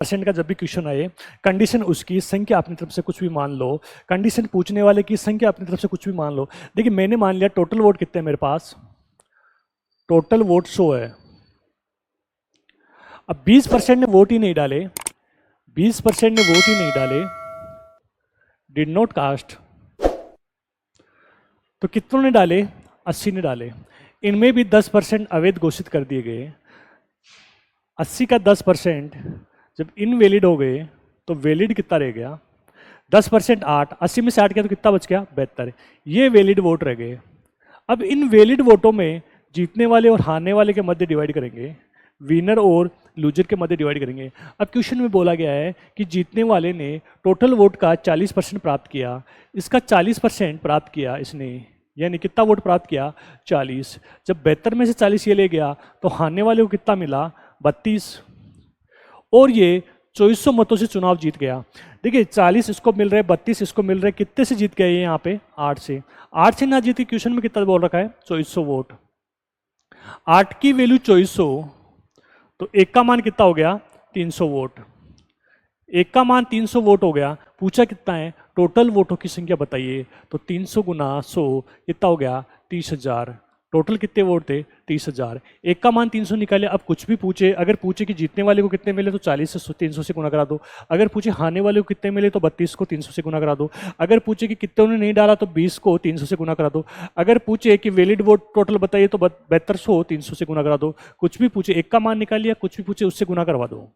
Percent का जब भी क्वेश्चन आए, कंडीशन उसकी, संख्या अपनी तरफ से कुछ भी मान लो, कंडीशन पूछने वाले की संख्या अपनी तरफ से कुछ भी मान लो। देखिए मैंने मान लिया टोटल वोट कितने हैं मेरे पास, टोटल वोट 100 है। अब 20% ने वोट ही नहीं डाले, 20% ने वोट ही नहीं डाले, डिड नॉट कास्ट, तो कितनों ने डाले, 80 ने डाले। इनमें भी 10% अवैध घोषित कर दिए गए। 80 का 10% जब इनवैलिड हो गए तो वैलिड कितना रह गया, 10% 8, 80 में से 8 किया तो कितना बच गया, 72। ये वैलिड वोट रह गए। अब इन वैलिड वोटों में जीतने वाले और हारने वाले के मध्य डिवाइड करेंगे, विनर और लूजर के मध्य डिवाइड करेंगे। अब क्वेश्चन में बोला गया है कि जीतने वाले ने टोटल वोट का 40% प्राप्त किया, इसका 40% प्राप्त किया इसने, यानी कितना वोट प्राप्त किया, 40। जब 72 में से 40 ये ले गया तो हारने वाले को कितना मिला, 32, और ये 2400 मतों से चुनाव जीत गया। देखिए 40 इसको मिल रहे, 32 इसको मिल रहे, कितने से जीत गए ये यहाँ पे, 8 से। 8 से ना जीती, क्वेश्चन में कितना बोल रखा है, 2400 वोट। 8 की वैल्यू 2400, तो एक का मान कितना हो गया, 300 वोट। एक का मान 300 वोट हो गया। पूछा कितना है, टोटल वोटों की संख्या बताइए, तो 300 गुना 100 कितना हो गया, 30,000। टोटल कितने वोट थे, 30,000। एक का मान 300 निकाले। अब कुछ भी पूछे, अगर पूछे कि जीतने वाले को कितने मिले तो 40 से 300 से गुना करा दो, अगर पूछे हारने वाले को कितने मिले तो 32 को 300 से गुना करा दो, अगर पूछे कि कितने ने नहीं डाला तो 20 को 300 से गुना करा दो, अगर पूछे कि वैलिड वोट टोटल बताइए तो 7200 300 से गुना करा दो। कुछ भी पूछे, एक का मान निकाल लिया, कुछ भी पूछे उससे गुना करवा दो।